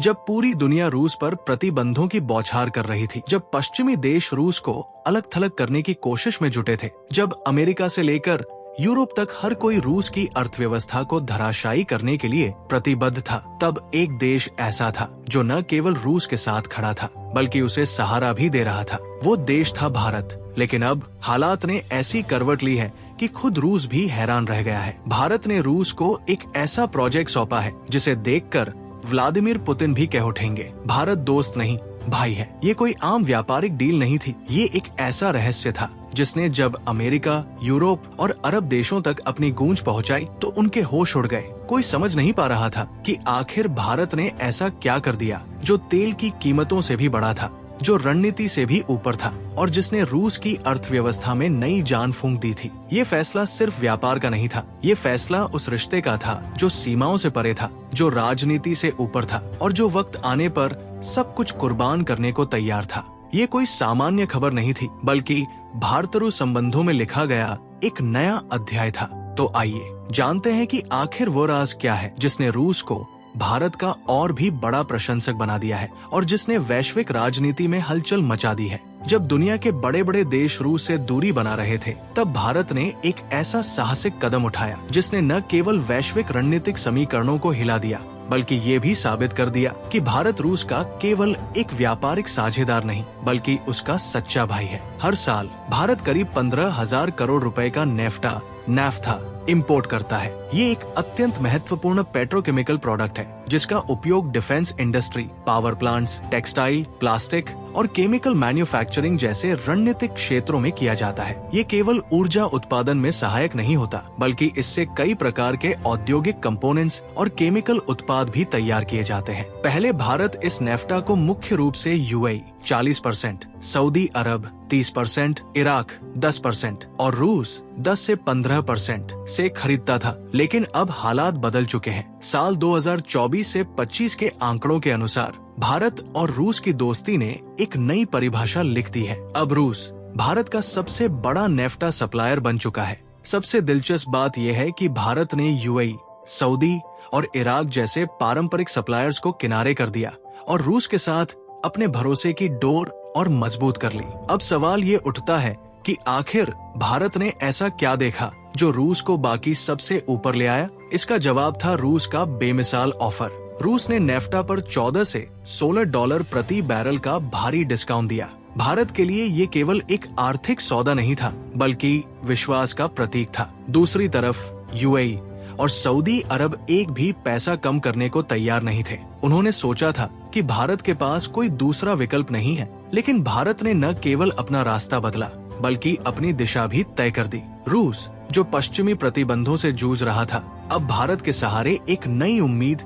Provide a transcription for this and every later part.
जब पूरी दुनिया रूस पर प्रतिबंधों की बौछार कर रही थी, जब पश्चिमी देश रूस को अलग थलग करने की कोशिश में जुटे थे, जब अमेरिका से लेकर यूरोप तक हर कोई रूस की अर्थव्यवस्था को धराशायी करने के लिए प्रतिबद्ध था, तब एक देश ऐसा था जो न केवल रूस के साथ खड़ा था बल्कि उसे सहारा भी दे रहा था। वो देश था भारत। लेकिन अब हालात ने ऐसी करवट ली है कि खुद रूस भी हैरान रह गया है। भारत ने रूस को एक ऐसा प्रोजेक्ट सौंपा है जिसे देखकर व्लादिमीर पुतिन भी कह उठेंगे, भारत दोस्त नहीं भाई है। ये कोई आम व्यापारिक डील नहीं थी, ये एक ऐसा रहस्य था जिसने जब अमेरिका, यूरोप और अरब देशों तक अपनी गूंज पहुंचाई तो उनके होश उड़ गए। कोई समझ नहीं पा रहा था कि आखिर भारत ने ऐसा क्या कर दिया जो तेल की कीमतों से भी बड़ा था, जो रणनीति से भी ऊपर था और जिसने रूस की अर्थव्यवस्था में नई जान फूंक दी थी। ये फैसला सिर्फ व्यापार का नहीं था, ये फैसला उस रिश्ते का था जो सीमाओं से परे था, जो राजनीति से ऊपर था और जो वक्त आने पर सब कुछ कुर्बान करने को तैयार था। ये कोई सामान्य खबर नहीं थी बल्कि भारत-रूस संबंधों में लिखा गया एक नया अध्याय था। तो आइए जानते हैं कि आखिर वो राज क्या है जिसने रूस को भारत का और भी बड़ा प्रशंसक बना दिया है और जिसने वैश्विक राजनीति में हलचल मचा दी है। जब दुनिया के बड़े बड़े देश रूस से दूरी बना रहे थे, तब भारत ने एक ऐसा साहसिक कदम उठाया जिसने न केवल वैश्विक रणनीतिक समीकरणों को हिला दिया बल्कि ये भी साबित कर दिया कि भारत रूस का केवल एक व्यापारिक साझेदार नहीं बल्कि उसका सच्चा भाई है। हर साल भारत करीब 15,000 करोड़ रुपए का नैफ्था इंपोर्ट करता है। ये एक अत्यंत महत्वपूर्ण पेट्रोकेमिकल प्रोडक्ट है जिसका उपयोग defence industry, power plants, textile, plastic और केमिकल मैन्युफैक्चरिंग जैसे रणनीतिक क्षेत्रों में किया जाता है। ये केवल ऊर्जा उत्पादन में सहायक नहीं होता बल्कि इससे कई प्रकार के औद्योगिक कंपोनेंट्स और केमिकल उत्पाद भी तैयार किए जाते हैं। पहले भारत इस नैफ्टा को मुख्य रूप से यूएई 40%, सऊदी अरब 30%, इराक 10% और रूस 10 से 15% से खरीदता था। लेकिन अब हालात बदल चुके हैं। साल 2024 से 25 के आंकड़ों के अनुसार भारत और रूस की दोस्ती ने एक नई परिभाषा लिख दी है। अब रूस भारत का सबसे बड़ा नैफ्टा सप्लायर बन चुका है। सबसे दिलचस्प बात यह है कि भारत ने यूएई, सऊदी और इराक जैसे पारंपरिक सप्लायर्स को किनारे कर दिया और रूस के साथ अपने भरोसे की डोर और मजबूत कर ली। अब सवाल ये उठता है कि आखिर भारत ने ऐसा क्या देखा जो रूस को बाकी सबसे ऊपर ले आया। इसका जवाब था रूस का बेमिसाल ऑफर। रूस ने नैफ्टा पर 14 से $16 प्रति बैरल का भारी डिस्काउंट दिया। भारत के लिए ये केवल एक आर्थिक सौदा नहीं था बल्कि विश्वास का प्रतीक था। दूसरी तरफ यूएई और सऊदी अरब एक भी पैसा कम करने को तैयार नहीं थे। उन्होंने सोचा था कि भारत के पास कोई दूसरा विकल्प नहीं है। लेकिन भारत ने न केवल अपना रास्ता बदला बल्कि अपनी दिशा भी तय कर दी। रूस जो पश्चिमी प्रतिबंधों से जूझ रहा था, अब भारत के सहारे एक नई उम्मीद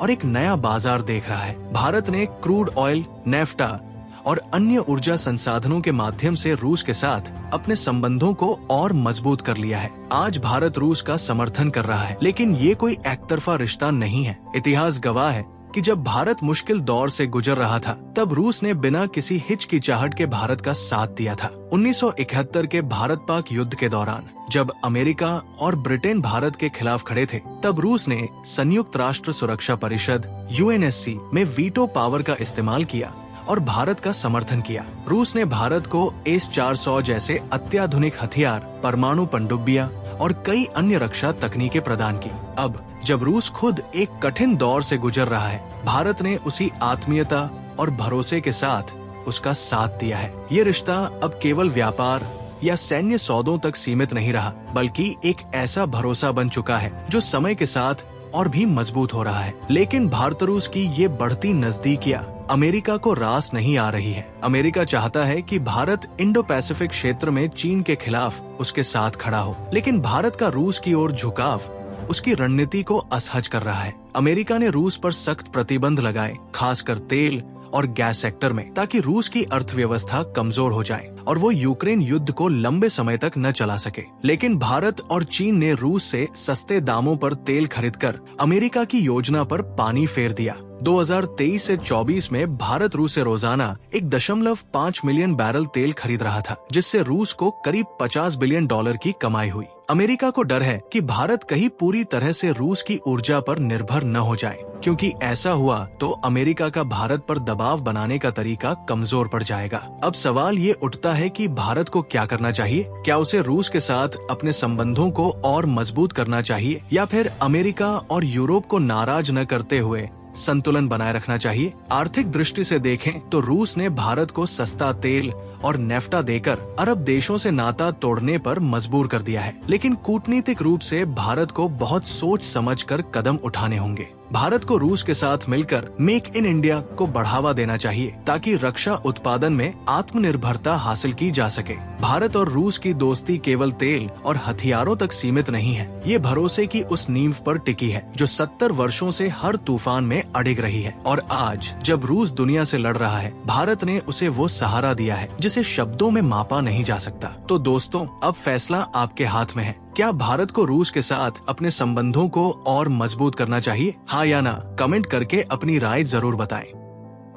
और एक नया बाजार देख रहा है। भारत ने क्रूड ऑयल, नैफ्टा और अन्य ऊर्जा संसाधनों के माध्यम से रूस के साथ अपने संबंधों को और मजबूत कर लिया है। आज भारत रूस का समर्थन कर रहा है, लेकिन ये कोई एकतरफा रिश्ता नहीं है। इतिहास गवाह है कि जब भारत मुश्किल दौर से गुजर रहा था, तब रूस ने बिना किसी हिचकिचाहट के भारत का साथ दिया था। 1971 के भारत पाक युद्ध के दौरान जब अमेरिका और ब्रिटेन भारत के खिलाफ खड़े थे, तब रूस ने संयुक्त राष्ट्र सुरक्षा परिषद यूएनएससी में वीटो पावर का इस्तेमाल किया और भारत का समर्थन किया। रूस ने भारत को S-400 जैसे अत्याधुनिक हथियार, परमाणु पनडुब्बियां और कई अन्य रक्षा तकनीकें प्रदान की। अब जब रूस खुद एक कठिन दौर से गुजर रहा है, भारत ने उसी आत्मीयता और भरोसे के साथ उसका साथ दिया है। ये रिश्ता अब केवल व्यापार या सैन्य सौदों तक सीमित नहीं रहा बल्कि एक ऐसा भरोसा बन चुका है जो समय के साथ और भी मजबूत हो रहा है। लेकिन भारत रूस की ये बढ़ती नजदीकियां अमेरिका को रास नहीं आ रही है। अमेरिका चाहता है कि भारत इंडो पैसिफिक क्षेत्र में चीन के खिलाफ उसके साथ खड़ा हो, लेकिन भारत का रूस की ओर झुकाव उसकी रणनीति को असहज कर रहा है। अमेरिका ने रूस पर सख्त प्रतिबंध लगाए, खासकर तेल और गैस सेक्टर में, ताकि रूस की अर्थव्यवस्था कमजोर हो जाए और वो यूक्रेन युद्ध को लंबे समय तक न चला सके। लेकिन भारत और चीन ने रूस से सस्ते दामों पर तेल खरीदकर अमेरिका की योजना पर पानी फेर दिया। 2023 से 24 में भारत रूस से रोजाना 1.5 मिलियन बैरल तेल खरीद रहा था, जिससे रूस को करीब $50 बिलियन की कमाई हुई। अमेरिका को डर है कि भारत कहीं पूरी तरह से रूस की ऊर्जा पर निर्भर न हो जाए, क्योंकि ऐसा हुआ तो अमेरिका का भारत पर दबाव बनाने का तरीका कमजोर पड़ जाएगा। अब सवाल ये उठता है कि भारत को क्या करना चाहिए? क्या उसे रूस के साथ अपने संबंधों को और मजबूत करना चाहिए, या फिर अमेरिका और यूरोप को नाराज न करते हुए संतुलन बनाए रखना चाहिए? आर्थिक दृष्टि से देखें तो रूस ने भारत को सस्ता तेल और नेफ्टा देकर अरब देशों से नाता तोड़ने पर मजबूर कर दिया है, लेकिन कूटनीतिक रूप से भारत को बहुत सोच समझकर कदम उठाने होंगे। भारत को रूस के साथ मिलकर मेक इन इंडिया को बढ़ावा देना चाहिए, ताकि रक्षा उत्पादन में आत्मनिर्भरता हासिल की जा सके। भारत और रूस की दोस्ती केवल तेल और हथियारों तक सीमित नहीं है, ये भरोसे की उस नींव पर टिकी है जो 70 वर्षों से हर तूफान में अडिग रही है। और आज जब रूस दुनिया से लड़ रहा है, भारत ने उसे वो सहारा दिया है जिसे शब्दों में मापा नहीं जा सकता। तो दोस्तों, अब फैसला आपके हाथ में है। क्या भारत को रूस के साथ अपने संबंधों को और मजबूत करना चाहिए? हाँ या ना कमेंट करके अपनी राय जरूर बताएं।